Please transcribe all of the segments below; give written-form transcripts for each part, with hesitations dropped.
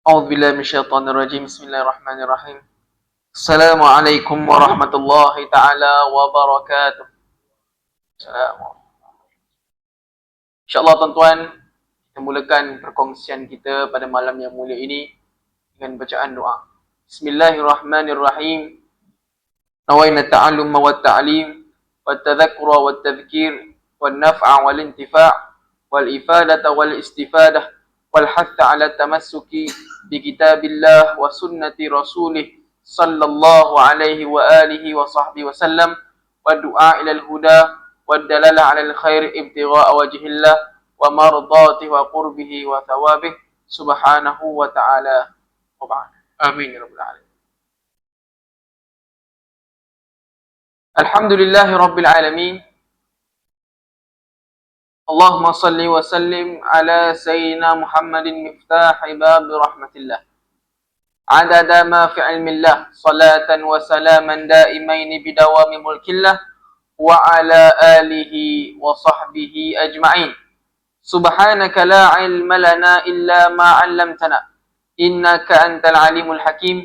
أعوذ بالله من الشيطان الرجيم بسم الله الرحمن الرحيم السلام عليكم ورحمة الله تعالى وبركاته. InsyaAllah tuan-tuan, kita mulakan perkongsian kita pada malam yang mulia ini dengan bacaan doa. Bismillahirrahmanirrahim. Nawayna ta'allum wa ta'lim wa tadhakura wa tadhkir wa naf'a wal intifa' wal ifadata wal istifadah wal hatha ala tamassuki bi kitabillah wa sunnati rasulih sallallahu alaihi wa alihi wa sahbihi wa sallam wa du'a ilal huda wa dalalah ala al-khair ibtigha'a wajhillah wa mardatihi wa qurbihi wa thawabih subhanahu wa ta'ala wa ba'd. Amin ya rabbal alamin. Alhamdulillahi rabbil alamin. Allahumma salli wa sallim ala sayyidina Muhammadin miftahi bab rahmatillah. Adada ma fi ilmillah, salatan wa salaman daimaini bidawami mulkillah wa ala alihi wa sahbihi ajma'in. Subhanaka la ilma lana illa ma 'allamtana innaka antal alimul hakim.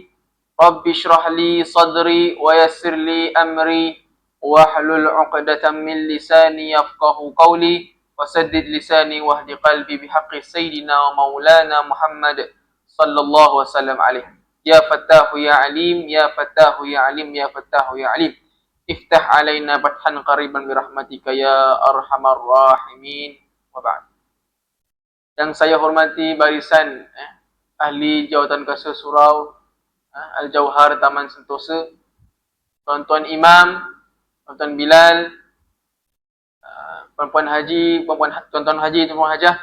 Rabbi shrah li sadri wa yassir li amri wahlul 'uqdatam min lisani yafqahu qawli wasaddid lisani wahdi qalbi bihaqqi sayyidina wa maulana Muhammad sallallahu wasallam alaihi. Ya Fattahu ya Alim, ya Fattahu ya Alim, ya Fattahu ya Alim. Iftah alaina fathan qariban birahmatika ya arhamar rahimin. Wa ba'd. Yang saya hormati barisan ahli jawatan Kasar Surau Al-Jauhar Taman Sentosa, tuan-tuan imam, tuan-tuan Bilal, puan-puan haji, tuan-tuan haji, tuan-tuan hajah,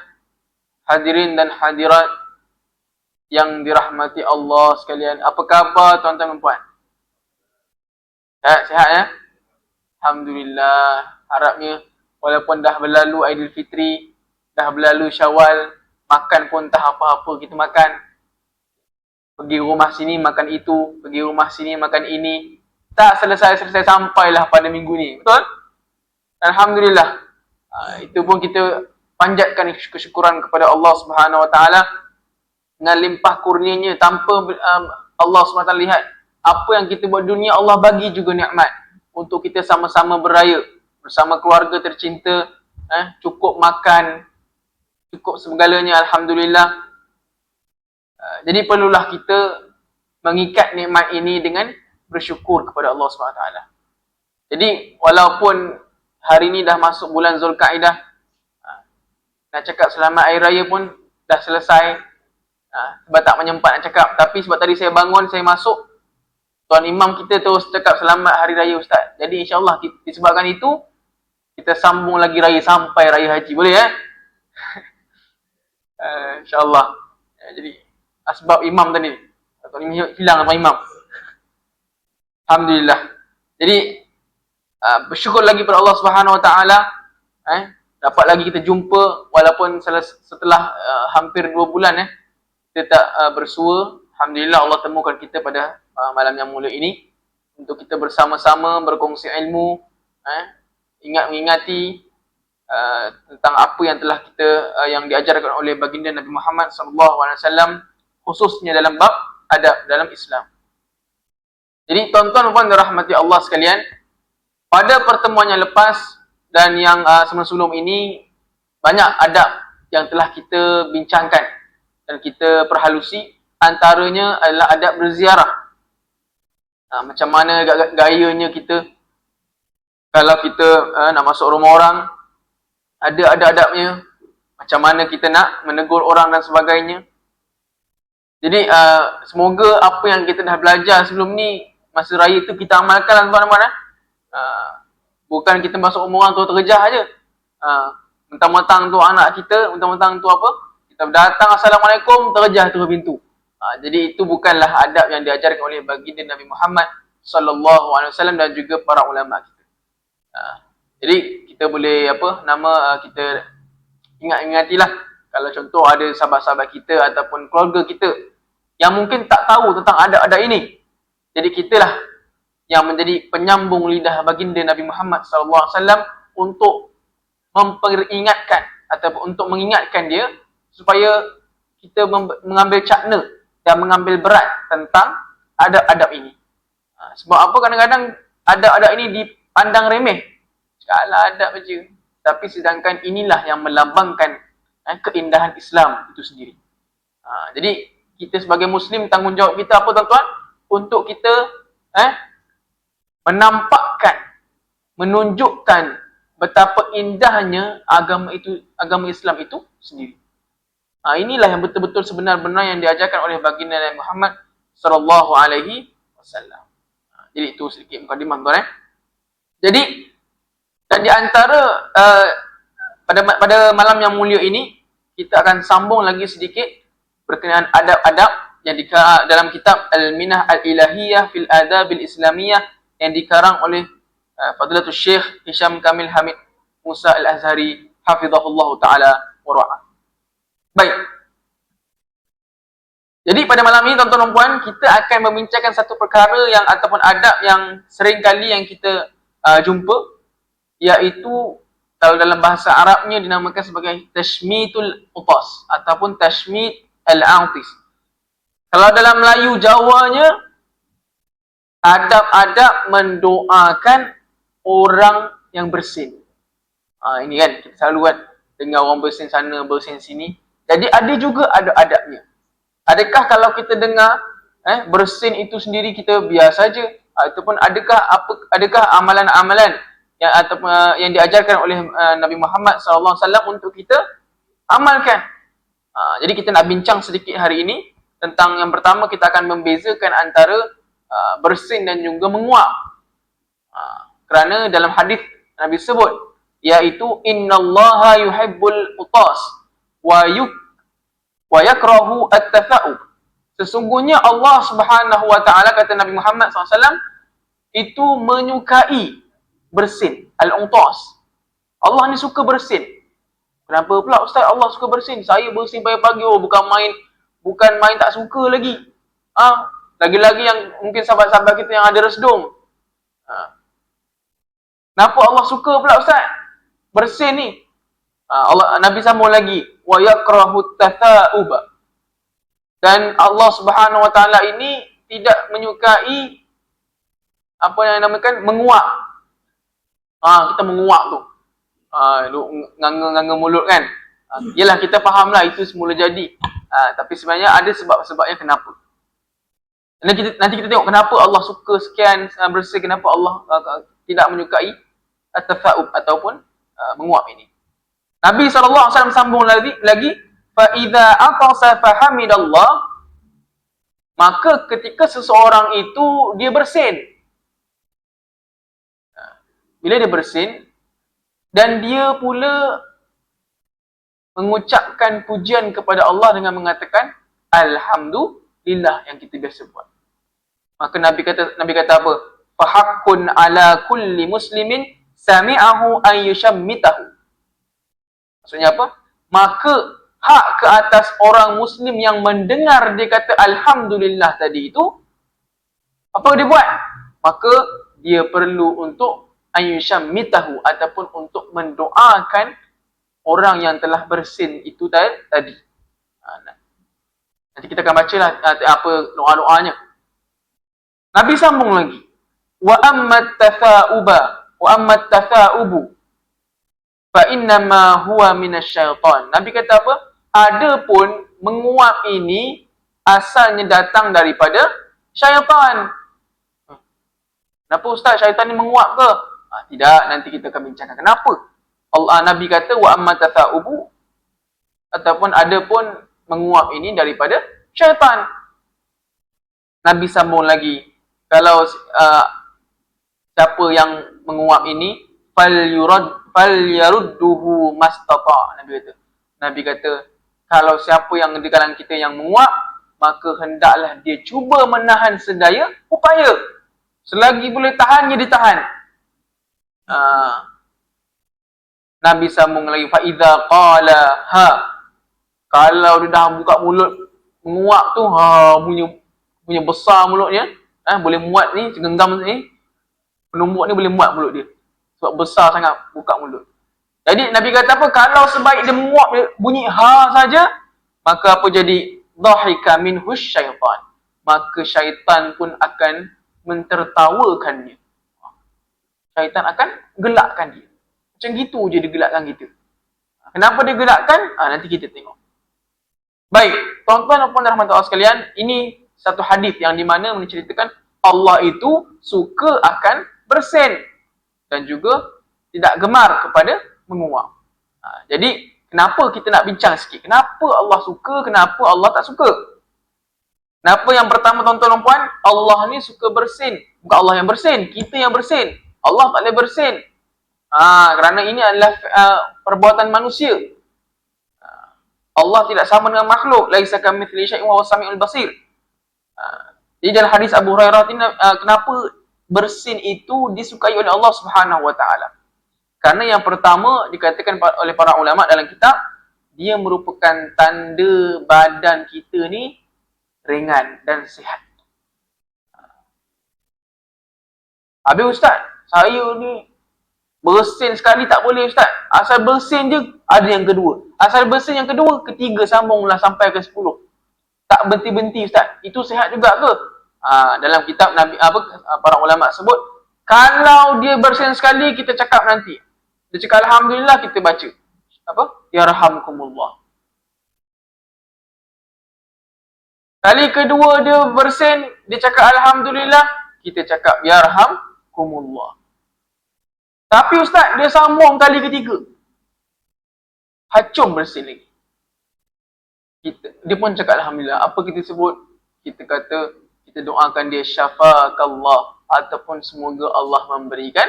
hadirin dan hadirat yang dirahmati Allah sekalian. Apa khabar tuan-tuan dan puan? Sihat ya? Alhamdulillah. Harapnya walaupun dah berlalu Aidilfitri, dah berlalu Syawal, makan pun tak apa-apa kita makan. Pergi rumah sini makan itu, pergi rumah sini makan ini. Tak selesai-selesai sampailah pada minggu ni. Betul? Alhamdulillah. Itu pun kita panjatkan kesyukuran kepada Allah Subhanahu Wa Taala dengan limpah kurnianya tanpa Allah Subhanahu Wa Taala lihat apa yang kita buat dunia. Allah bagi juga nikmat untuk kita sama-sama beraya bersama keluarga tercinta, cukup makan, cukup segalanya, alhamdulillah. Jadi perlulah kita mengikat nikmat ini dengan bersyukur kepada Allah Subhanahu Wa Taala. Jadi walaupun hari ni dah masuk bulan Zulkaidah, nak cakap selamat Hari Raya pun dah selesai. Sebab tak menyempat nak cakap. Tapi sebab tadi saya bangun, saya masuk, Tuan Imam kita terus cakap selamat Hari Raya Ustaz. Jadi insyaAllah disebabkan itu, kita sambung lagi raya sampai Raya Haji. Boleh InsyaAllah. Jadi asbab imam tadi. Tuan Imam hilang Tuan Imam. Alhamdulillah. Jadi bersyukur lagi pada Allah Subhanahu Wa Taala, dapat lagi kita jumpa walaupun setelah hampir 2 bulan kita tak bersua. Alhamdulillah Allah temukan kita pada malam yang mulia ini untuk kita bersama-sama berkongsi ilmu, mengingati tentang apa yang telah kita yang diajarkan oleh baginda Nabi Muhammad SAW, khususnya dalam bab adab dalam Islam. Jadi tuan-tuan dan puan dirahmati Allah sekalian, pada pertemuan yang lepas dan yang sebelum ini, banyak adab yang telah kita bincangkan dan kita perhalusi. Antaranya adalah adab berziarah. Macam mana gayanya kita kalau kita nak masuk rumah orang, ada adab-adabnya. Macam mana kita nak menegur orang dan sebagainya. Jadi semoga apa yang kita dah belajar sebelum ni, masa raya tu kita amalkan tuan-tuan. Bukan kita masuk rumah orang tu terjah aja. Mentang-mentang tu anak kita, mentang-mentang tu apa, kita datang Assalamualaikum, terjah terus pintu. Jadi itu bukanlah adab yang diajarkan oleh baginda Nabi Muhammad SAW dan juga para ulama kita. Jadi kita boleh kita ingat-ingatilah kalau contoh ada sahabat-sahabat kita ataupun keluarga kita yang mungkin tak tahu tentang adab-adab ini. Jadi kitalah yang menjadi penyambung lidah baginda Nabi Muhammad SAW untuk memperingatkan ataupun untuk mengingatkan dia supaya kita mengambil cakna dan mengambil berat tentang adab-adab ini. Sebab apa kadang-kadang adab-adab ini dipandang remeh. Alah adab saja. Tapi sedangkan inilah yang melambangkan keindahan Islam itu sendiri. Jadi kita sebagai Muslim, tanggungjawab kita apa tuan-tuan? Untuk kita menampakkan, menunjukkan betapa indahnya agama Islam itu sendiri. Inilah yang betul-betul sebenar-benar yang diajarkan oleh baginda Nabi Muhammad sallallahu alaihi wasallam. Jadi itu sedikit mukadimah tuan. Jadi dan di antara pada malam yang mulia ini kita akan sambung lagi sedikit berkenaan adab-adab yang dalam kitab Al-Minah Al-Ilahiyah fil Adabil Islamiyah yang dikarang oleh Fadilatul Syekh Hisham Kamil Hamid Musa Al-Azhari hafizahullah taala wa ra'ah. Baik. Jadi pada malam ini tuan-tuan dan puan, kita akan membincangkan satu perkara yang ataupun adab yang sering kali yang kita jumpa, iaitu kalau dalam bahasa Arabnya dinamakan sebagai tashmitul utas ataupun tashmit al-autis. Kalau dalam Melayu Jawanya, adab-adab mendoakan orang yang bersin. Ini kan kita selalu kan dengar orang bersin sana, bersin sini. Jadi ada juga adab-adabnya. Adakah kalau kita dengar bersin itu sendiri kita biasa saja, ataupun adakah amalan-amalan yang diajarkan oleh Nabi Muhammad SAW untuk kita amalkan? Jadi kita nak bincang sedikit hari ini tentang yang pertama, kita akan membezakan antara bersin dan juga menguap. Kerana dalam hadis Nabi sebut, iaitu innallaha yuhibbul utas wa yakrahu at-tafa'ub. Sesungguhnya Allah Subhanahu wa taala, kata Nabi Muhammad SAW, itu menyukai bersin, al-utas. Allah ni suka bersin. Kenapa pula Ustaz Allah suka bersin? Saya bersin pagi-pagi, bukan main tak suka lagi. Lagi-lagi yang mungkin sahabat-sahabat kita yang ada resdung. Kenapa Allah suka pula Ustaz bersin ni? Nabi sambung lagi, wa yakrahu tatha'uba. Dan Allah Subhanahu wa taala ini tidak menyukai apa yang dinamakan menguap. Kita menguap tu. Nganga-nganga mulut kan. Yalah, kita fahamlah itu semula jadi. Tapi sebenarnya ada sebab-sebabnya kenapa. Nanti kita tengok kenapa Allah suka sekian bersin, kenapa Allah tidak menyukai at-tafa'ub ataupun menguap ini. Nabi SAW sambung lagi fa idza aqasa fahamidallah, maka ketika seseorang itu dia bersin, bila dia bersin dan dia pula mengucapkan pujian kepada Allah dengan mengatakan alhamdulillah yang kita biasa buat, maka Nabi kata apa? Fahaqqun ala kulli muslimin sami'ahu an yushammitahu. Maksudnya apa? Maka hak ke atas orang Muslim yang mendengar dia kata alhamdulillah tadi itu, apa dia buat? Maka dia perlu untuk ayyushammitahu ataupun untuk mendoakan orang yang telah bersin itu tadi. Nanti kita akan bacalah apa doa-doanya. Nabi sambung lagi, wa ammat tatha'ubu fa innama huwa minasyaitan. Nabi kata apa? Adapun menguap ini asalnya datang daripada syaitan. Kenapa Ustaz syaitan ni menguap ke? Tidak, nanti kita akan bincangkan kenapa. Nabi kata wa amma tatha'ubu, ataupun adapun menguap ini daripada syaitan. Nabi sambung lagi, kalau siapa yang menguap ini falyarudduhu mastata. Nabi kata kalau siapa yang di kalangan kita yang menguap, maka hendaklah dia cuba menahan sedaya upaya. Selagi boleh tahan, dia ditahan. Nabi sambung lagi, fa idza qala kalau dia dah buka mulut menguap tu, punya besar mulutnya, boleh muat ni, segenggam ni, penumbuk ni boleh muat mulut dia. Sebab besar sangat buka mulut. Jadi Nabi kata apa? Kalau sebaik dia menguap bunyi saja, maka apa jadi dhahika minhu syaitan. Maka syaitan pun akan mentertawakannya. Syaitan akan gelakkan dia. Macam gitu je dia gelakkan kita. Kenapa dia gelakkan? Nanti kita tengok. Baik, tuan-tuan dan puan rahmat Allah sekalian, ini satu hadis yang di mana menceritakan Allah itu suka akan bersin dan juga tidak gemar kepada menguap. Jadi, kenapa kita nak bincang sikit? Kenapa Allah suka, kenapa Allah tak suka? Kenapa yang pertama tuan-tuan dan puan, Allah ni suka bersin. Bukan Allah yang bersin, kita yang bersin. Allah tak boleh bersin. Kerana ini adalah perbuatan manusia. Allah tidak sama dengan makhluk. Laisa kamitslihi syai'un wa huwas samiul basir. Jadi dalam hadis Abu Hurairah ini, kenapa bersin itu disukai oleh Allah Subhanahu wa taala? Karena yang pertama dikatakan oleh para ulama dalam kitab, dia merupakan tanda badan kita ni ringan dan sihat. Habis ustaz, saya ni bersin sekali tak boleh ustaz. Asal bersin je ada yang kedua. Asal bersin yang kedua, ketiga sambunglah sampai ke 10. Tak berhenti-berhenti ustaz. Itu sihat juga ke? Dalam kitab Nabi para ulama sebut, kalau dia bersin sekali kita cakap nanti. Dia cakap alhamdulillah, kita baca apa? Yarhamkumullah. Kali kedua dia bersin, dia cakap alhamdulillah, kita cakap yarhamkumullah. Tapi ustaz, dia sambung kali ketiga. Hacum bersin lagi. Dia pun cakap alhamdulillah. Apa kita sebut? Kita kata, kita doakan dia syafakallah, ataupun semoga Allah memberikan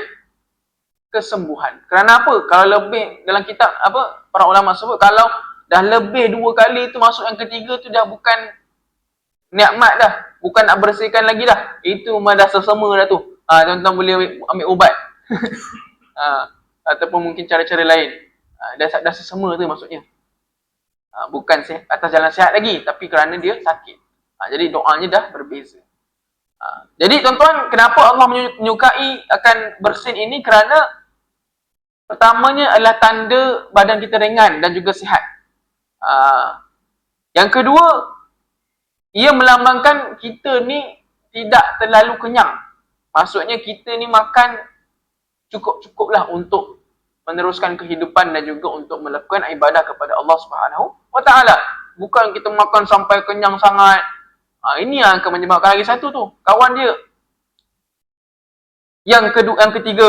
kesembuhan. Kerana apa? Kalau lebih dalam kitab para ulama sebut, kalau dah lebih 2 kali tu masuk yang ketiga tu dah bukan nikmat dah, bukan nak bersihkan lagi dah. Itu memang dah sesama dah tu. Tuan-tuan boleh ambil ubat. Ataupun mungkin cara-cara lain. Dah sesama tu maksudnya. Bukan atas jalan sihat lagi, tapi kerana dia sakit. Jadi doanya dah berbeza. Jadi tuan-tuan, kenapa Allah menyukai akan bersin ini? Kerana pertamanya adalah tanda badan kita ringan dan juga sihat. Yang kedua, ia melambangkan kita ni tidak terlalu kenyang. Maksudnya kita ni makan cukup-cukuplah untuk meneruskan kehidupan dan juga untuk melakukan ibadah kepada Allah Subhanahu wa taala. Bukan kita makan sampai kenyang sangat. Ini yang akan menyebabkan lagi satu tu, kawan dia. Yang ketiga,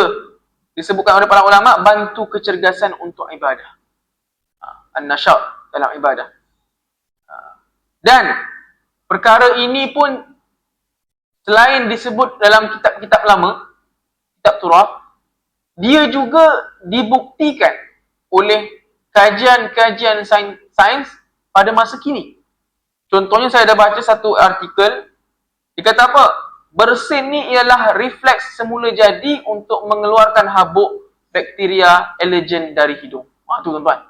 disebutkan oleh para ulama, bantu kecergasan untuk ibadah. An-nasyat dalam ibadah. Dan perkara ini pun selain disebut dalam kitab-kitab lama, kitab turaf, dia juga dibuktikan oleh kajian-kajian sains pada masa kini. Contohnya saya dah baca satu artikel, dia kata apa? Bersin ni ialah refleks semula jadi untuk mengeluarkan habuk bakteria allergen dari hidung. Tu tuan-tuan.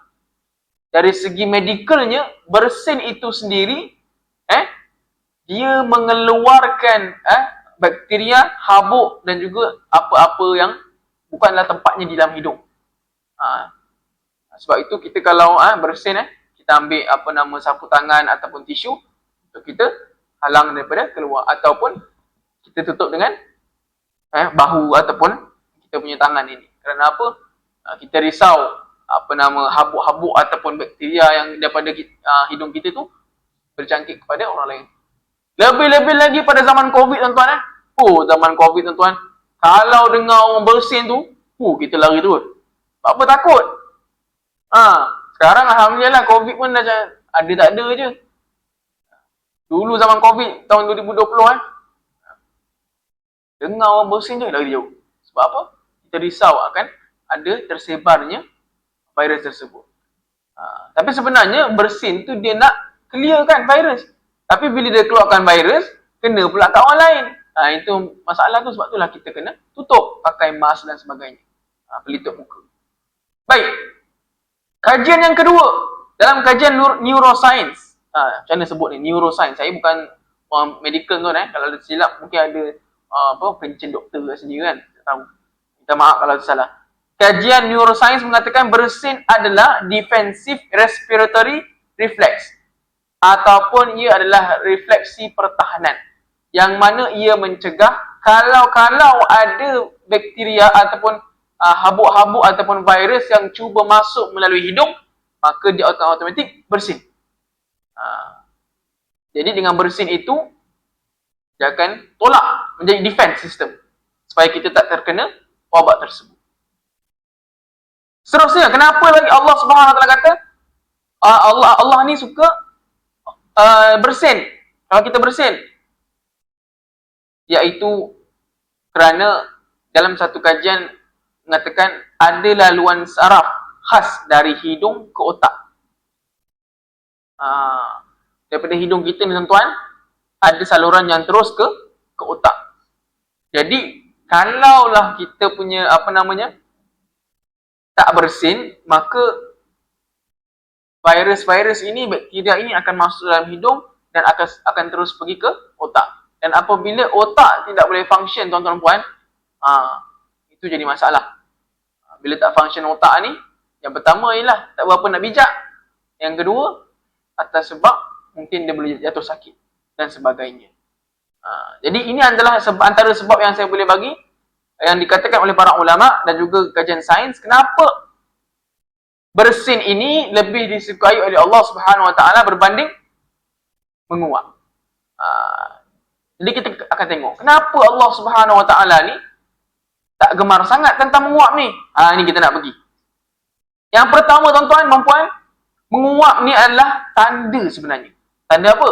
Dari segi medikalnya, bersin itu sendiri dia mengeluarkan bakteria, habuk dan juga apa-apa yang bukanlah tempatnya di dalam hidung. Sebab itu kita kalau bersin kita ambil sapu tangan ataupun tisu untuk kita halang daripada keluar, ataupun kita tutup dengan bahu ataupun kita punya tangan ini. Kerana apa? Kita risau habuk-habuk ataupun bakteria yang daripada hidung kita tu berjangkit kepada orang lain. Lebih-lebih lagi pada zaman Covid tuan-tuan. Zaman Covid tuan-tuan, kalau dengar orang bersin tu, kita lari terus. Apa takut? Sekarang alhamdulillah Covid pun dah ada tak ada je. Dulu zaman Covid tahun 2020 dengar orang bersin je lari jauh. Sebab apa? Kita risau akan ada tersebarnya virus tersebut. Tapi sebenarnya bersin tu dia nak clearkan virus. Tapi bila dia keluarkan virus, kena pula kat orang lain. Itu masalah tu, sebab itulah kita kena tutup, pakai mask dan sebagainya. Pelitup muka. Baik. Kajian yang kedua, dalam kajian neuroscience. Macam mana sebut ni? Neuroscience. Saya bukan orang medical tu kalau ada silap mungkin ada pencen doktor kat sini kan. Tak tahu. Minta maaf kalau salah. Kajian neuroscience mengatakan bersin adalah defensive respiratory reflex. ataupun ia adalah refleksi pertahanan, yang mana ia mencegah kalau ada bakteria ataupun habuk-habuk ataupun virus yang cuba masuk melalui hidung, maka dia automatik bersin. Jadi dengan bersin itu dia akan tolak, menjadi defense system supaya kita tak terkena wabak tersebut. Seterusnya, kenapa lagi Allah Subhanahu Wa Taala kata Allah ni suka bersin, kalau kita bersin, iaitu kerana dalam satu kajian mengatakan ada laluan saraf khas dari hidung ke otak. Daripada hidung kita ni tuan-tuan, ada saluran yang terus ke otak. Jadi kalaulah kita punya tak bersin, maka virus-virus ini, bakteria ini akan masuk dalam hidung dan akan terus pergi ke otak. Dan apabila otak tidak boleh function, tuan-tuan puan, itu jadi masalah. Bila tak function otak ni, yang pertama ialah tak berapa nak bijak. Yang kedua, atas sebab mungkin dia boleh jatuh sakit dan sebagainya. Jadi ini adalah antara sebab yang saya boleh bagi, yang dikatakan oleh para ulama dan juga kajian sains, kenapa bersin ini lebih disukai oleh Allah Subhanahu Wa Taala berbanding menguap. Jadi kita akan tengok kenapa Allah Subhanahu Wa Taala ni tak gemar sangat tentang menguap ni. Ini kita nak pergi. Yang pertama tuan-tuan dan puan, menguap ni adalah tanda sebenarnya. Tanda apa?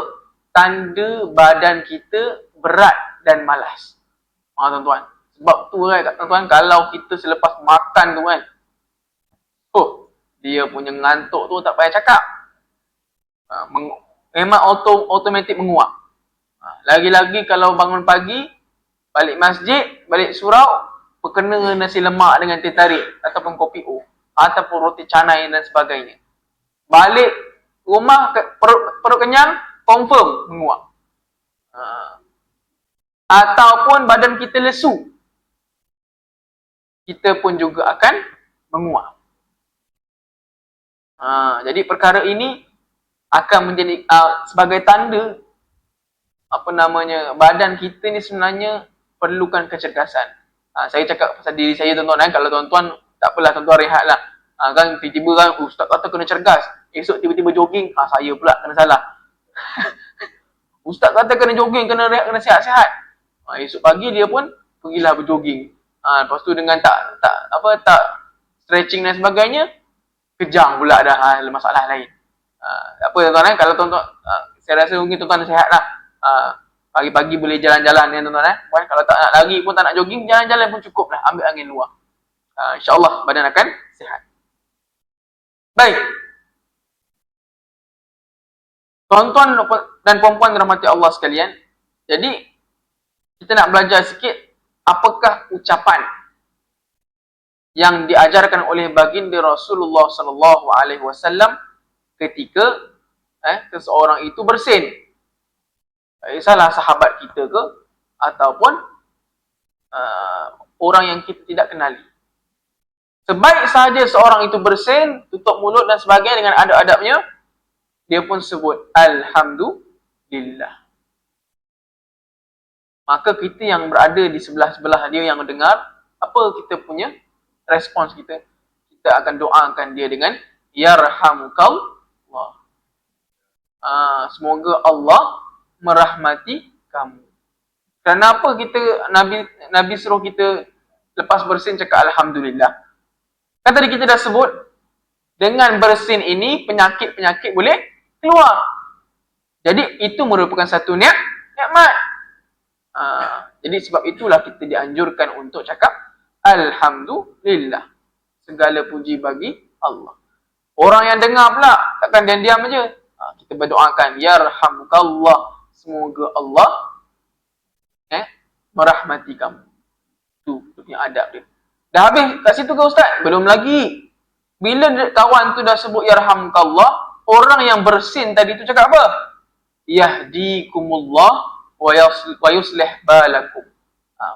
Tanda badan kita berat dan malas. Tuan-tuan. Sebab tu kan tuan-tuan, kalau kita selepas makan tu kan, dia punya ngantuk tu tak payah cakap. Memang automatik menguap. Lagi-lagi kalau bangun pagi, balik masjid, balik surau, berkena nasi lemak dengan teh tarik ataupun kopi O ataupun roti canai dan sebagainya. Balik rumah, perut kenyang, confirm menguap. Ataupun badan kita lesu, kita pun juga akan menguap. Jadi perkara ini akan menjadi sebagai tanda badan kita ni sebenarnya perlukan kecergasan. Saya cakap pasal diri saya tuan-tuan, kalau tuan-tuan tak apalah, tuan-tuan rehatlah. Kan tiba-tiba kan ustaz kata kena cergas, esok tiba-tiba jogging, saya pula kena salah. Ustaz kata kena jogging, kena rehat, kena sihat-sihat. Esok pagi dia pun pergilah berjogging. Lepas tu dengan tak stretching dan sebagainya, kejang pula dah masalah lain. Apa tuan-tuan, kalau tuan-tuan, saya rasa mungkin tuan-tuan sihatlah. Pagi-pagi boleh jalan-jalan ya tuan-tuan. Kalau tak nak lari pun, tak nak jogging, jalan-jalan pun cukup lah, ambil angin luar. InsyaAllah badan akan sihat. Baik. Tuan-tuan dan puan-puan dirahmati Allah sekalian, jadi kita nak belajar sikit apakah ucapan yang diajarkan oleh baginda Rasulullah sallallahu alaihi wasallam ketika seseorang itu bersin. Salah sahabat kita ke ataupun orang yang kita tidak kenali. Sebaik sahaja seorang itu bersin, tutup mulut dan sebagainya dengan adab-adabnya, dia pun sebut Alhamdulillah. Maka kita yang berada di sebelah-sebelah dia yang mendengar, apa kita punya respons kita? Kita akan doakan dia dengan Yarhamukallah. Semoga Allah merahmati kamu. Kenapa kita Nabi suruh kita lepas bersin cakap Alhamdulillah? Kan tadi kita dah sebut, dengan bersin ini penyakit-penyakit boleh keluar. Jadi itu merupakan satu nikmat. Jadi sebab itulah kita dianjurkan untuk cakap Alhamdulillah. Segala puji bagi Allah. Orang yang dengar pula takkan diam-diam aja. Kita berdoakan Yarhamukallah. Semoga Allah merahmati kamu. Itu punya adab dia. Dah habis kat situ ke Ustaz? Belum lagi. Bila kawan tu dah sebut Yarhamukallah, orang yang bersin tadi tu cakap apa? Yahdikumullah wa yuslih balakum.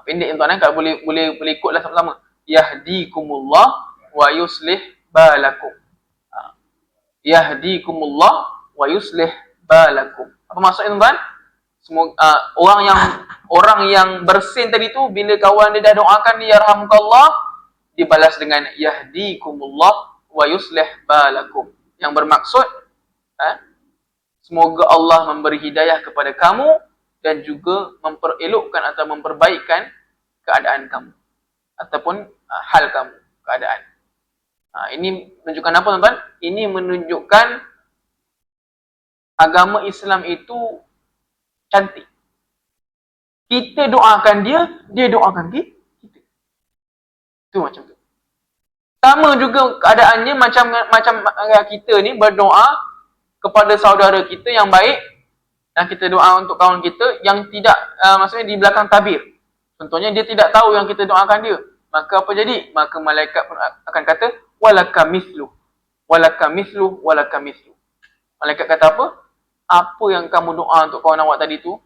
Pendek tuan-tuan, kalau boleh ikutlah sama-sama. Yahdikumullah wa yuslih balakum. Yahdikumullah wa yuslih balakum. Apa maksudnya tuan-tuan? Semoga orang yang bersin tadi tu bila kawan dia dah doakan dia yarhamukallah, dibalas dengan yahdikumullah wa yuslih balakum. Yang bermaksud semoga Allah memberi hidayah kepada kamu dan juga memperelokkan atau memperbaikkan keadaan kamu ataupun hal kamu, keadaan. Ini menunjukkan apa tuan-tuan? Ini menunjukkan agama Islam itu cantik. Kita doakan dia doakan kita. Itu macam tu. Sama juga keadaannya macam kita ni berdoa kepada saudara kita yang baik dan kita doa untuk kawan kita yang tidak maksudnya di belakang tabir. Contohnya dia tidak tahu yang kita doakan dia. Maka apa jadi? Maka malaikat pun akan kata walakamithlu. Walakamithlu, walakamithlu. Malaikat kata apa? Apa yang kamu doa untuk kawan awak tadi tu,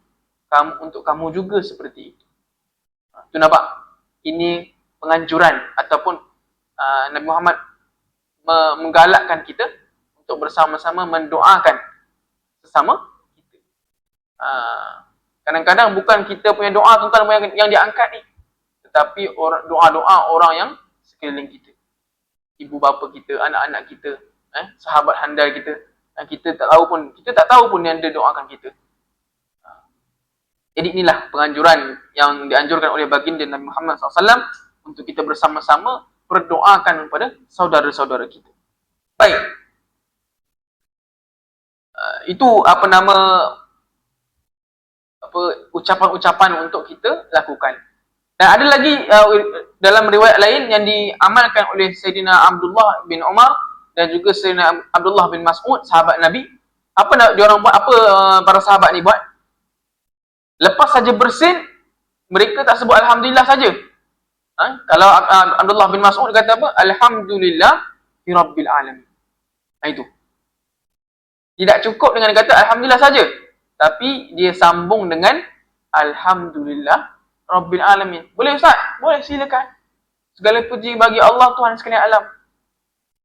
untuk kamu juga seperti itu. Tu nampak? Ini penganjuran ataupun Nabi Muhammad menggalakkan kita untuk bersama-sama mendoakan sesama kita. Kadang-kadang bukan kita punya doa tuan-tuan yang diangkat ni, tetapi doa-doa orang yang sekeliling kita. Ibu bapa kita, anak-anak kita, sahabat handal kita, dan kita tak tahu pun yang dia doakan kita. Jadi inilah penganjuran yang dianjurkan oleh baginda Nabi Muhammad SAW untuk kita bersama-sama berdoakan kepada saudara-saudara kita. Baik. Itu ucapan-ucapan untuk kita lakukan. Dan ada lagi dalam riwayat lain yang diamalkan oleh Sayyidina Abdullah bin Umar dan juga Sayyidina Abdullah bin Mas'ud, sahabat Nabi. Apa diorang buat? Apa para sahabat ni buat? Lepas saja bersin, mereka tak sebut Alhamdulillah saja. Kalau Abdullah bin Mas'ud kata apa? Alhamdulillah Rabbil Alamin. Itu. Tidak cukup dengan kata Alhamdulillah saja. Tapi dia sambung dengan Alhamdulillah Rabbil Alamin. Boleh Ustaz? Boleh, silakan. Segala puji bagi Allah Tuhan sekalian alam.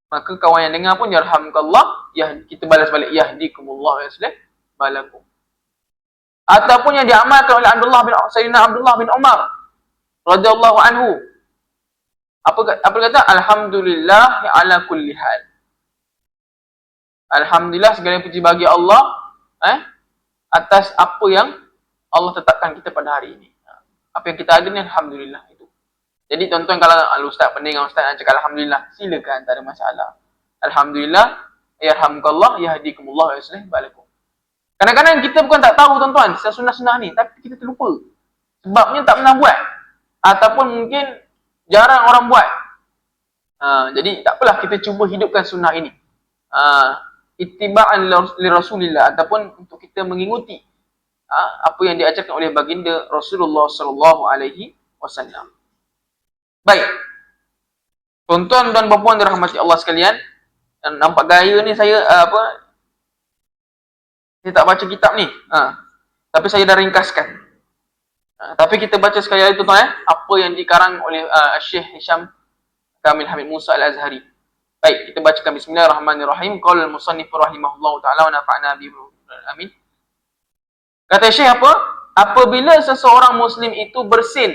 Maka kawan yang dengar pun yarhamkallah, kita balas balik yahdikumullah wa yuslih balakum. Ataupun yang diamalkan oleh Sayyidina Abdullah bin Umar radhiyallahu anhu. Apa kata? Alhamdulillah ala kulli hal. Alhamdulillah segala puji bagi Allah atas apa yang Allah tetapkan kita pada hari ini. Apa yang kita ada ni alhamdulillah itu. Jadi tuan-tuan, kalau ustaz pendengar ustaz nak cakap alhamdulillah, silakan, tak ada masalah. Alhamdulillah yarhamkallah yahdikumullah wa yuslih balakum. Kadang-kadang kita bukan tak tahu tuan-tuan sunnah-sunnah ni, tapi kita terlupa. Sebabnya tak pernah buat. Ataupun mungkin jarang orang buat. Jadi tak apalah, kita cuba hidupkan sunnah ini. Ittiba'an li Rasulillah, ataupun untuk kita mengikuti apa yang diajarkan oleh baginda Rasulullah sallallahu alaihi wasallam. Baik. Tuan-tuan dan puan-puan dirahmati Allah sekalian, dan nampak gaya ni saya saya tak baca kitab ni. Tapi saya dah ringkaskan. Tapi kita baca sekali lagi tuan-tuan apa yang dikarang oleh Syekh Hisham Kamil Hamid Musa Al-Azhari. Baik, kita bacakan bismillahirrahmanirrahim. Qala al-musannif rahimahullahu taala wa nafa'na bihi. Amin. Kata Syekh apa? Apabila seseorang muslim itu bersin,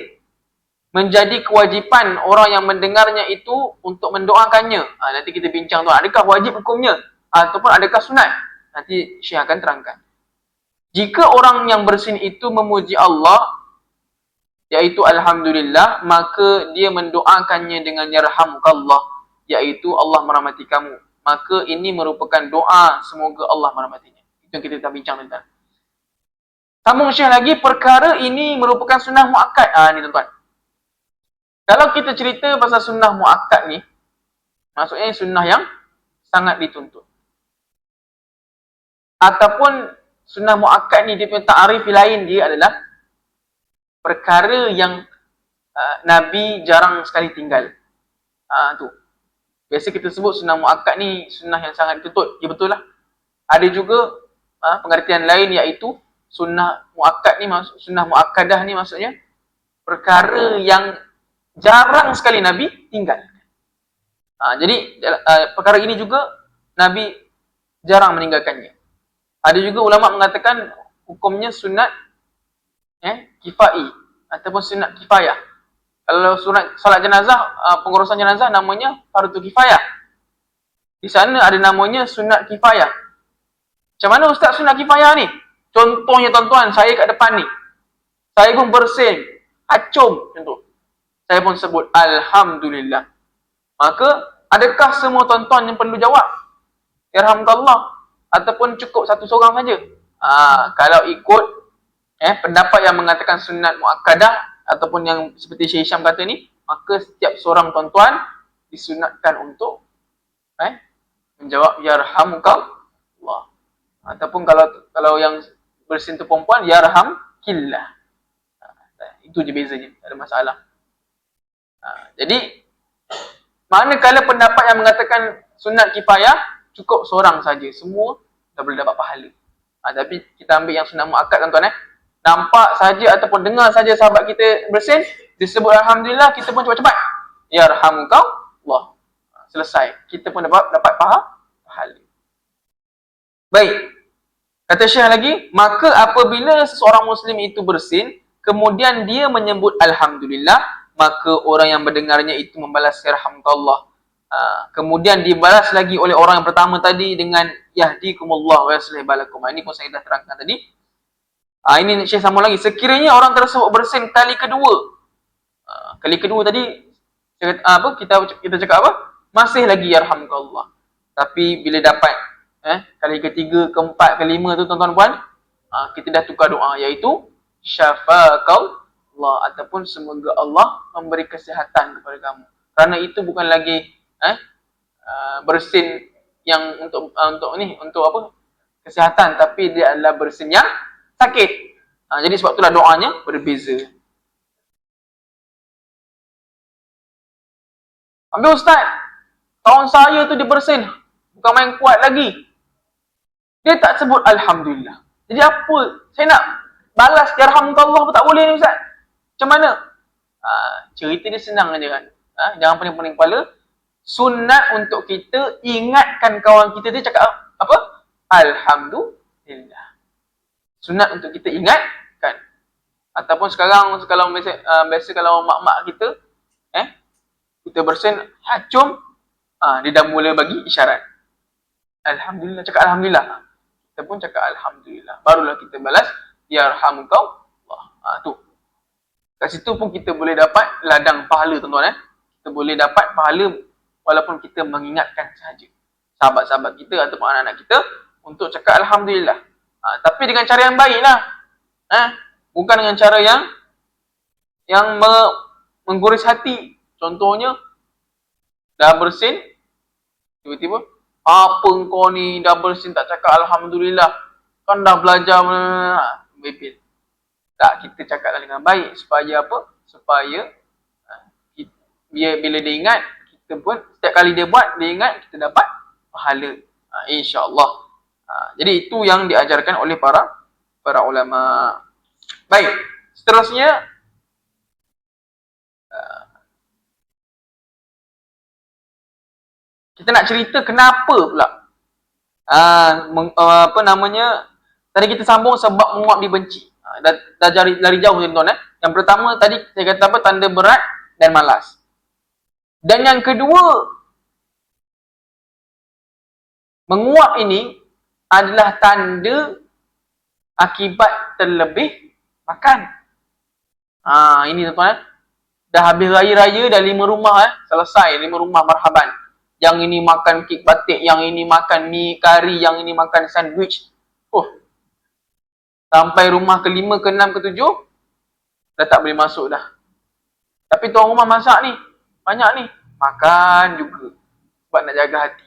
menjadi kewajipan orang yang mendengarnya itu untuk mendoakannya. Nanti kita bincang tu, adakah wajib hukumnya ataupun adakah sunat? Nanti Syekh akan terangkan. Jika orang yang bersin itu memuji Allah, iaitu alhamdulillah, maka dia mendoakannya dengan yarhamukallah, iaitu Allah merahmati kamu. Maka ini merupakan doa semoga Allah merahmatinya. Itu yang kita bincang tentang. Sambung Syekh lagi, perkara ini merupakan sunnah muakkad. Ni tuan-tuan. Kalau kita cerita pasal sunnah muakkad ni, maksudnya sunnah yang sangat dituntut. Ataupun sunnah muakkad ni dia punya ta'arif lain dia adalah perkara yang Nabi jarang sekali tinggal. Tu. Biasa kita sebut sunnah muakkad ni sunnah yang sangat dituntut. Ya betul lah. Ada juga pengertian lain iaitu sunnah muakkad ni, sunnah muakkadah ni maksudnya perkara yang jarang sekali Nabi tinggal. Jadi perkara ini juga Nabi jarang meninggalkannya. Ada juga ulama mengatakan hukumnya sunat kifai ataupun sunat kifayah. Kalau salat jenazah, pengurusan jenazah namanya fardu kifayah. Di sana ada namanya sunat kifayah. Macam mana ustaz sunat kifayah ni? Contohnya tuan-tuan, saya kat depan ni. Saya pun bersin, acum contoh. Saya pun sebut alhamdulillah. Maka adakah semua tuan-tuan yang perlu jawab yarhamkallah ataupun cukup satu seorang saja? Kalau ikut pendapat yang mengatakan sunat muakkadah ataupun yang seperti Syekh Hisham kata ni, maka setiap seorang tuan-tuan disunatkan untuk menjawab yarhamukallah. Ataupun kalau yang bersin tu perempuan, yarhamkillah. Itu je bezanya, tak ada masalah. Jadi manakala pendapat yang mengatakan sunat kifayah cukup seorang saja, semua dah boleh dapat pahala. Tapi kita ambil yang sunat muakkad tuan-tuan. Nampak saja ataupun dengar saja sahabat kita bersin, disebut alhamdulillah, kita pun cepat-cepat yarhamukallah. Selesai. Kita pun dapat pahala. Baik. Kata Syekh lagi, maka apabila seseorang muslim itu bersin, kemudian dia menyebut alhamdulillah, maka orang yang mendengarnya itu membalas yarhamukallah. Kemudian dibalas lagi oleh orang yang pertama tadi dengan yahdikumullah wa yuslih balakum. Ini pun saya dah terangkan tadi. Ini Syekh sambung lagi. Sekiranya orang tersebut bersin kali kedua. Kali kedua tadi kita cakap apa? Masih lagi yarhamukallah. Tapi bila dapat kali ketiga, keempat, kelima tu tuan-tuan puan, kita dah tukar doa, iaitu syafaqallah, ataupun semoga Allah memberi kesihatan kepada kamu. Kerana itu bukan lagi bersin yang untuk apa? Kesihatan, tapi dia adalah bersin yang sakit. Jadi sebab itulah doanya berbeza. Ambil ustaz, kawan saya tu dia bersin, bukan main kuat lagi. Dia tak sebut alhamdulillah. Jadi apa? Saya nak balas yarhamukallah pun tak boleh ni ustaz. Macam mana? Cerita dia senang aja kan. Jangan pening-pening kepala. Sunat untuk kita ingatkan kawan kita dia cakap apa? Alhamdulillah. Sunat untuk kita ingatkan. Ataupun sekarang kalau biasa kalau mak-mak kita kita bersin hacum, dia dah mula bagi isyarat. Alhamdulillah, cakap alhamdulillah. Kita pun cakap alhamdulillah. Barulah kita balas yarhamukallah. Tu. Kat situ pun kita boleh dapat ladang pahala tuan-tuan. Kita boleh dapat pahala walaupun kita mengingatkan sahaja sahabat-sahabat kita ataupun anak-anak kita untuk cakap alhamdulillah. Tapi dengan cara yang baiklah. Bukan dengan cara yang mengguris hati. Contohnya dah bersin, tiba-tiba apa kau ni dah bersin tak cakap alhamdulillah, kan dah belajar bebel. Tak, kita cakaplah dengan baik supaya apa? Supaya bila dia ingat, kita pun setiap kali dia buat, dia ingat, kita dapat pahala, insya-Allah. Jadi itu yang diajarkan oleh para ulama. Baik, seterusnya kita nak cerita kenapa pula tadi kita sambung sebab menguap dibenci. Dah lari jauh tuan-tuan. Yang pertama tadi saya kata apa? Tanda berat dan malas. Dan yang kedua, menguap ini adalah tanda akibat terlebih makan. Ini tuan-tuan. Dah habis raya-raya, dah 5 rumah selesai, 5 rumah marhaban. Yang ini makan kek batik, yang ini makan mi kari, yang ini makan sandwich. Sampai rumah ke-5, ke-6, ke-7, dah tak boleh masuk dah. Tapi tuan rumah masak ni, banyak ni, makan juga. Sebab nak jaga hati.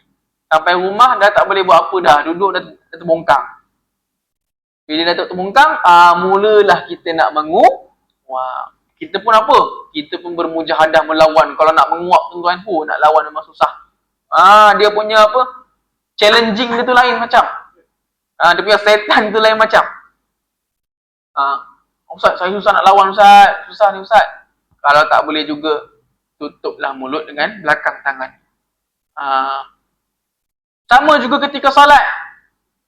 Sampai rumah dah tak boleh buat apa dah, duduk dah terbongkang. Bila dah terbongkang, mulalah kita nak menguap. Kita pun apa? Kita pun bermujahadah melawan. Kalau nak menguap tuan-tuan, nak lawan memang susah. Dia punya apa? Challenging dia tu lain macam. Dia punya setan tu lain macam. Ustaz, saya susah nak lawan Ustaz. Susah ni Ustaz. Kalau tak boleh juga, tutuplah mulut dengan belakang tangan. Sama juga ketika salat.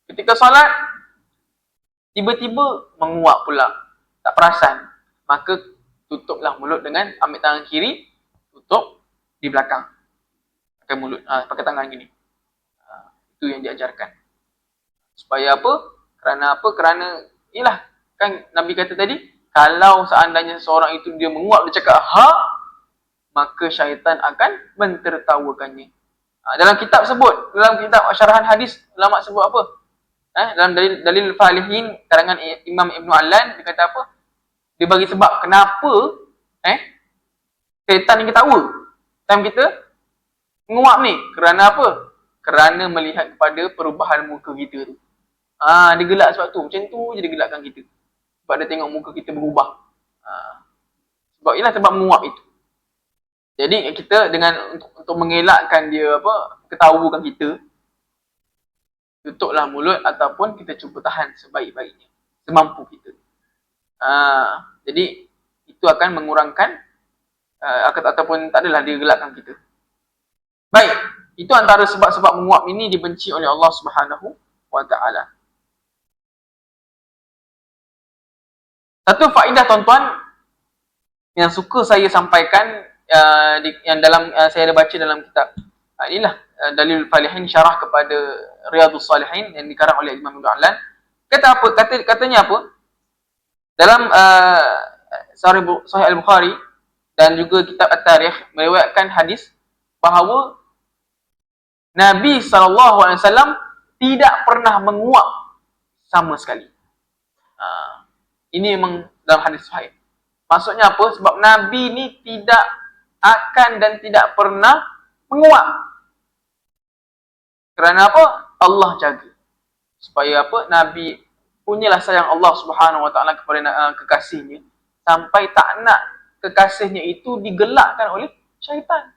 Ketika salat, tiba-tiba menguap pula, tak perasan, maka tutuplah mulut dengan ambil tangan kiri, tutup di belakang, pakai mulut, pakai tangan gini. Itu yang diajarkan. Supaya apa? Kerana apa? Kerana inilah kan Nabi kata tadi, kalau seandainya seorang itu dia menguap, dia cakap ha, maka syaitan akan mentertawakannya. Dalam kitab sebut, dalam kitab syarahan hadis, ulama sebut apa? Dalam dalil Falihin karangan Imam Ibn Allan, dia kata apa? Dia bagi sebab kenapa syaitan ni ketawa time kita menguap ni. Kerana apa? Kerana melihat kepada perubahan muka kita tu. Dia gelak sebab tu. Macam tu je dia gelakkan kita. Sebab dia tengok muka kita berubah. Sebab ialah sebab menguap itu. Jadi kita dengan untuk mengelakkan dia ketawakan kita, tutuplah mulut ataupun kita cuba tahan sebaik-baiknya, semampu kita. Jadi itu akan mengurangkan ataupun tak adalah dia gelakkan kita. Baik, itu antara sebab-sebab menguap ini dibenci oleh Allah Subhanahu wa taala. Satu faedah tuan-tuan yang suka saya sampaikan, yang dalam saya ada baca dalam kitab inilah Dalil Falihin, syarah kepada Riyadhus Salihin yang dikarang oleh Imam Ibn Allan. Katanya apa? Dalam Sahih Al-Bukhari dan juga kitab At-Tarikh meriwayatkan hadis bahawa Nabi SAW tidak pernah menguap sama sekali. Ini memang dalam hadis sahih. Maksudnya apa? Sebab Nabi ni tidak akan dan tidak pernah menguap. Kerana apa? Allah jaga. Supaya apa? Nabi punyalah sayang Allah Subhanahu wa taala kepada kekasihnya, sampai tak nak kekasihnya itu digelakkan oleh syaitan.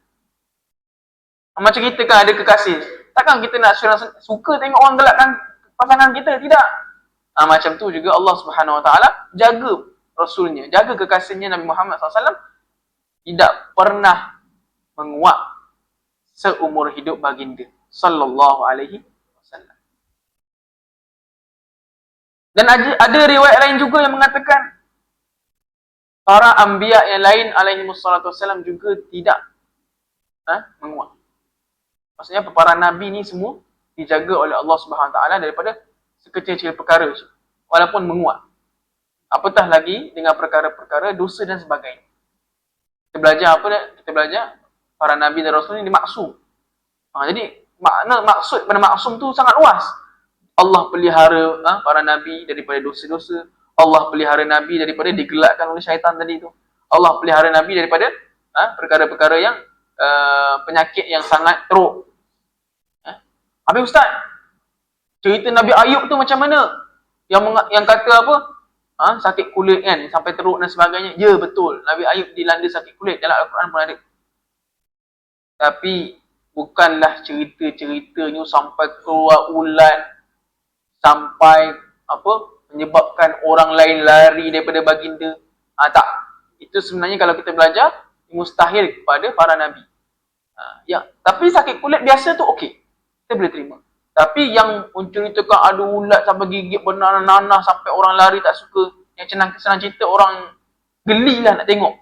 Macam kita kan ada kekasih, takkan kita nak suka tengok orang gelakkan pasangan kita? Tidak. Macam tu juga Allah Subhanahu wa taala jaga Rasulnya, jaga kekasihnya Nabi Muhammad SAW, tidak pernah menguap seumur hidup baginda sallallahu alaihi wasallam. Dan ada riwayat lain juga yang mengatakan para anbiya yang lain alaihi wassalatu wasallam juga tidak menguap. Maksudnya para nabi ni semua dijaga oleh Allah Subhanahu wa taala daripada sekecil-kecil perkara walaupun menguap. Apatah lagi dengan perkara-perkara dosa dan sebagainya. Kita belajar apa dah? Kita belajar para nabi dan rasul ni maksum. Jadi makna maksud pada maksum tu sangat luas. Allah pelihara para nabi daripada dosa-dosa. Allah pelihara nabi daripada digelakkan oleh syaitan tadi tu. Allah pelihara nabi daripada perkara-perkara yang penyakit yang sangat teruk. Habis Ustaz, cerita Nabi Ayub tu macam mana? Yang kata apa? Sakit kulit kan, sampai teruk dan sebagainya. Ya, betul. Nabi Ayub dilanda sakit kulit. Dalam Al-Quran pun ada. Tapi bukanlah cerita-ceritanya sampai keluar ulat, sampai menyebabkan orang lain lari daripada baginda. Tak. Itu sebenarnya kalau kita belajar, mustahil kepada para nabi. Tapi sakit kulit biasa tu okey. Kita boleh terima. Tapi yang menceritakan ada ulat sampai gigit bernanah-nanah sampai orang lari tak suka, yang senang cerita orang geli lah nak tengok.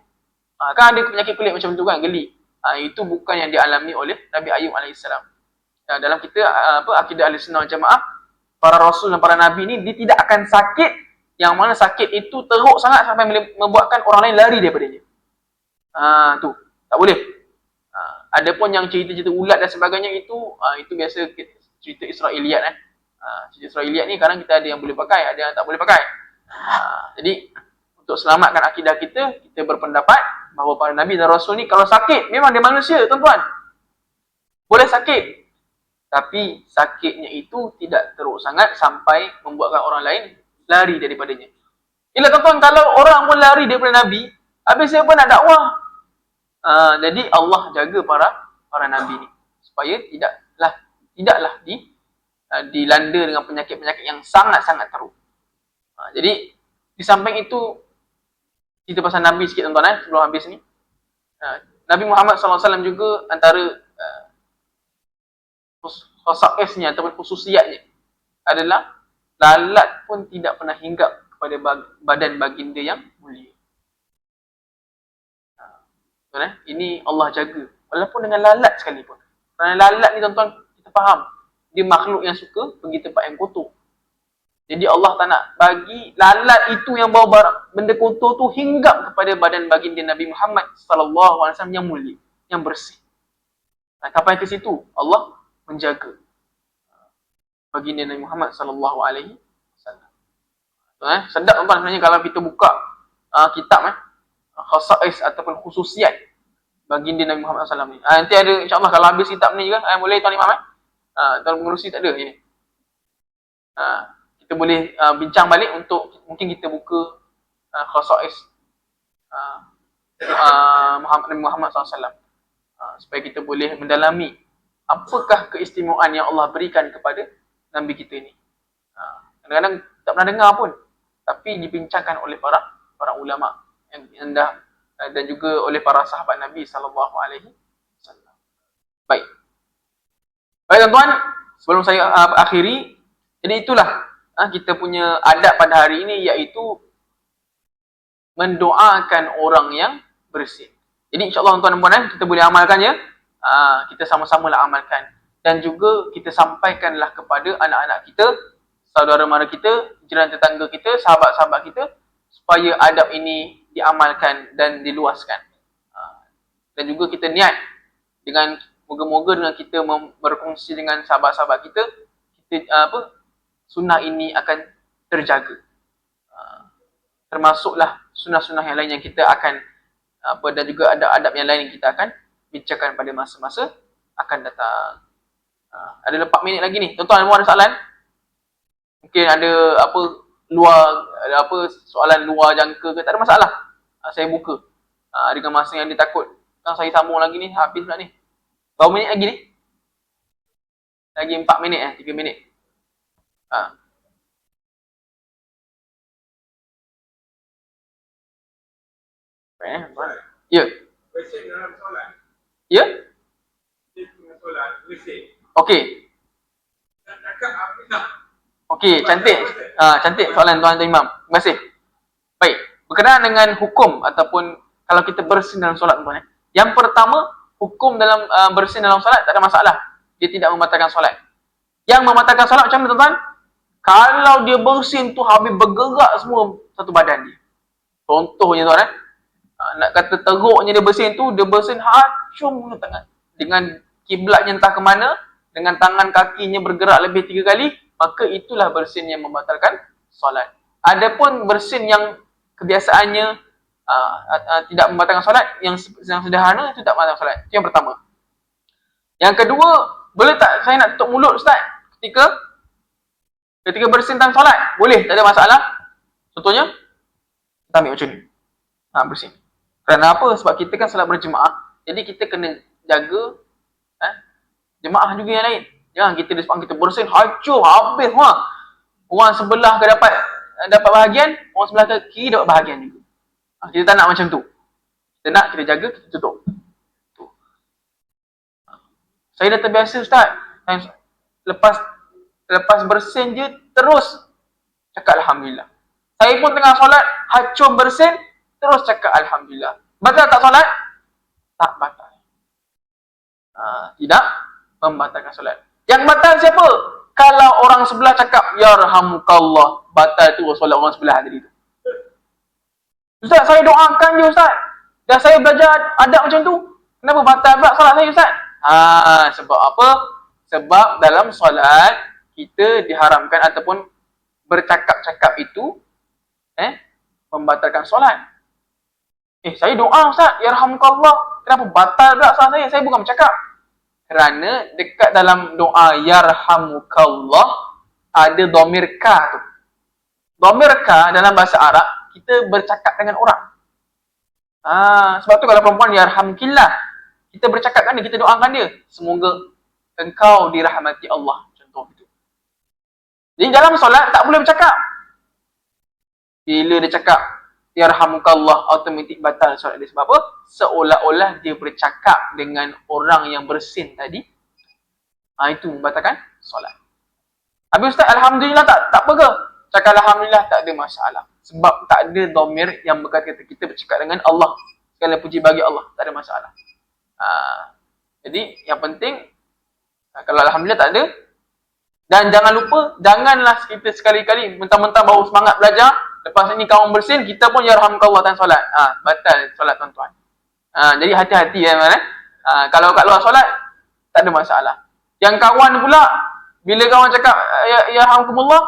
Kan ada penyakit kulit macam tu kan, geli. Itu bukan yang dialami oleh Nabi Ayub AS. Dalam kita akidah Ahlussunnah wal Jamaah, para rasul dan para nabi ni dia tidak akan sakit yang mana sakit itu teruk sangat sampai membuatkan orang lain lari daripadanya. Tu tak boleh. Adapun yang cerita-cerita ulat dan sebagainya itu biasa cerita Israiliyat. Cerita Israiliyat ni kadang kita ada yang boleh pakai, ada yang tak boleh pakai. Jadi untuk selamatkan akidah kita, kita berpendapat bahawa para nabi dan rasul ni kalau sakit, memang dia manusia tuan-tuan, boleh sakit, tapi sakitnya itu tidak teruk sangat sampai membuatkan orang lain lari daripadanya. Ila tuan-tuan, kalau orang pun lari daripada nabi, habis siapa nak dakwah? Jadi Allah jaga para nabi ni supaya tidaklah dilanda dengan penyakit-penyakit yang sangat-sangat teruk. Jadi di samping itu, kita pasal nabi sikit tuan-tuan sebelum habis ni. Nabi Muhammad SAW juga antara khasa'isnya ataupun khususiyatnya adalah lalat pun tidak pernah hinggap kepada badan baginda yang mulia. Ini Allah jaga. Walaupun dengan lalat sekalipun. Kerana lalat ni tuan-tuan, kita faham. Dia makhluk yang suka pergi tempat yang kotor. Jadi Allah tak nak bagi lalat itu yang bawa barang, benda kotor tu hinggap kepada badan baginda Nabi Muhammad sallallahu alaihi wasallam yang mulia, yang bersih. Sampai ke situ Allah menjaga baginda Nabi Muhammad sallallahu alaihi wasallam. Sedap tuan-tuan sebenarnya kalau kita buka kitab khasais ataupun khususiat baginda Nabi Muhammad sallallahu alaihi wasallam ni. Nanti ada insya-Allah kalau habis kitab ni juga boleh tuan imam tuan pengerusi tak ada ini. Kita boleh bincang balik untuk mungkin kita buka khasais Nabi Muhammad SAW supaya kita boleh mendalami apakah keistimewaan yang Allah berikan kepada Nabi kita ini. Kadang-kadang tak pernah dengar pun, tapi dibincangkan oleh para ulama yang dah dan juga oleh para sahabat Nabi SAW. Baik tuan-tuan, sebelum saya akhiri, jadi itulah kita punya adab pada hari ini, iaitu mendoakan orang yang bersih. Jadi insyaAllah tuan-tuan dan puan kita boleh amalkannya. Kita sama-samalah amalkan. Dan juga kita sampaikanlah kepada anak-anak kita, saudara mara kita, jiran tetangga kita, sahabat-sahabat kita, supaya adab ini diamalkan dan diluaskan. Dan juga kita niat dengan moga-moga dengan kita berkongsi dengan sahabat-sahabat kita, sunnah ini akan terjaga. Termasuklah sunnah-sunnah yang lain yang kita akan dan juga adab-adab yang lain yang kita akan bincangkan pada masa-masa akan datang. Ada 4 minit lagi ni. Tuan-tuan, ada soalan? Mungkin ada soalan luar jangka ke, tak ada masalah. Saya buka. Dengan masa yang dia takut saya sambung lagi ni, habis pula ni. Berapa minit lagi ni? Lagi 4 minit 3 minit. Ya. Ya? Okey. Okey, cantik. Cantik soalan tuan Imam. Terima kasih. Baik, berkenaan dengan hukum ataupun kalau kita bersin dalam solat tuan. Yang pertama, hukum dalam bersin dalam solat tak ada masalah. Dia tidak membatalkan solat. Yang membatalkan solat macam mana tuan-tuan? Kalau dia bersin tu habis bergerak semua satu badan dia. Contohnya tuan nak kata teruknya dia bersin tu, dia bersin hacum dengan kiblatnya entah ke mana, dengan tangan kakinya bergerak lebih 3 kali, maka itulah bersin yang membatalkan solat. Adapun bersin yang kebiasaannya tidak membatalkan solat, yang sederhana, itu tak membatalkan solat. Itu yang pertama. Yang kedua, boleh tak saya nak tutup mulut Ustaz ketika bersin dalam solat? Boleh, tak ada masalah. Contohnya, kita ambil macam ni. Bersin. Kerana apa? Sebab kita kan solat berjemaah. Jadi kita kena jaga jemaah juga yang lain. Jangan kita di sepanjang kita bersin, hancur, habis semua. Orang sebelah ke dapat bahagian, orang sebelah ke kiri dapat bahagian juga. Kita tak nak macam tu. Kita nak, kita jaga, kita tutup. Saya dah terbiasa Ustaz. Lepas bersin je, terus cakap Alhamdulillah. Saya pun tengah solat, hacum bersin, terus cakap Alhamdulillah. Batal tak solat? Tak batal. Tidak membatalkan solat. Yang batal siapa? Kalau orang sebelah cakap Yarhamukallah, batal tu solat orang sebelah tadi tu. Ustaz, saya doakan je Ustaz. Dan saya belajar adab macam tu. Kenapa batal pula solat saya Ustaz? Sebab apa? Sebab dalam solat kita diharamkan ataupun bercakap-cakap itu membatalkan solat. Saya doa Ustaz, Yarhamukallah. Kenapa batal pula solat saya? Saya bukan bercakap. Kerana dekat dalam doa Yarhamukallah ada dhamir ka tu. Dhamir ka dalam bahasa Arab, kita bercakap dengan orang. Sebab tu kalau perempuan Yarhamkillah, kita bercakap kan dia, kita doakan dia. Semoga engkau dirahmati Allah. Contoh itu. Jadi dalam solat tak boleh bercakap. Bila dia cakap Yarhamukallah, automatik batal solat dia. Sebab apa? Seolah-olah dia bercakap dengan orang yang bersin tadi. Itu membatalkan solat. Habis Ustaz, Alhamdulillah tak apa ke? Cakap Alhamdulillah tak ada masalah. Sebab tak ada dhamir yang berkata kita bercakap dengan Allah. Segala puji bagi Allah, tak ada masalah. Jadi yang penting, kalau Alhamdulillah tak ada. Dan jangan lupa, janganlah kita sekali-kali mentang-mentang baru semangat belajar, lepas ini kawan bersin, kita pun yarhamkallah dan solat. Batal solat tuan-tuan. Jadi hati-hati kalau kat luar solat, tak ada masalah. Yang kawan pula, bila kawan cakap yarhamkumullah,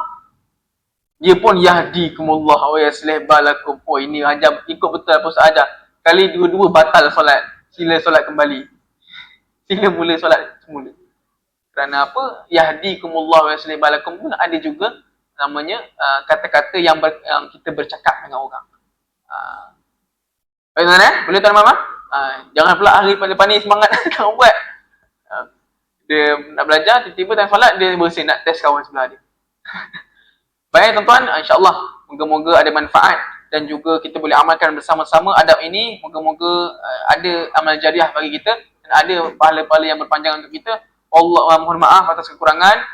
dia pun yahdikumullah wa yaslih balakum. Oh, ini ajar ikut betul apa Ustaz ajar. Kali dua-dua batal solat. Sila solat kembali. Sila mula solat semula. Kerana apa? Yahdikumullah wa yaslih balakum pun ada juga namanya kata-kata yang kita bercakap dengan orang. Baik tuan boleh tuan mama? Jangan pula hari pada ni semangat kawan buat. Dia nak belajar, tiba-tiba time solat dia bersin nak test kawan sebelah dia. Baik tuan-tuan, insya-Allah moga-moga ada manfaat dan juga kita boleh amalkan bersama-sama adab ini. Moga-moga ada amal jariah bagi kita dan ada pahala-pahala yang berpanjang untuk kita. Allah mohon maaf atas kekurangan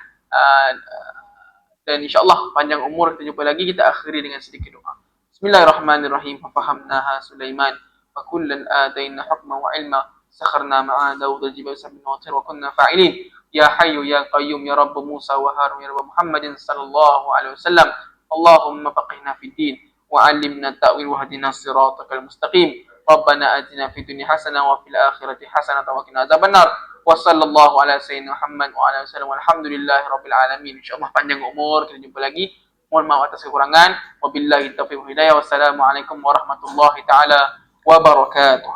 dan insya-Allah panjang umur. Kita jumpa lagi. Kita akhiri dengan sedikit doa. Bismillahirrahmanirrahim. Fahamnaha Sulaiman wa kullan ataina hukman wa ilma sakharna ma'a Daud al-jibal sabin wa tir wa kunna fa'ilin. Ya Hayyu Ya Qayyum Ya Rabb Musa wa Harun Ya Rabb Muhammadin sallallahu alaihi wasallam. Allahumma faqihna fid din wa 'allimna ta'wil wa hadina siratal mustaqim. Rabbana atina fid dunya hasanah wa fil akhirati hasanah wa qina adzabannar. Wa sallallahu ala sayyidina Muhammad wa ala wasallam walhamdulillahi rabbil alamin. Insyaallah panjang umur, kita jumpa lagi. Mohon maaf atas kekurangan. Wabillahi taufiq wal hidayah. Wassalamualaikum warahmatullahi taala wabarakatuh.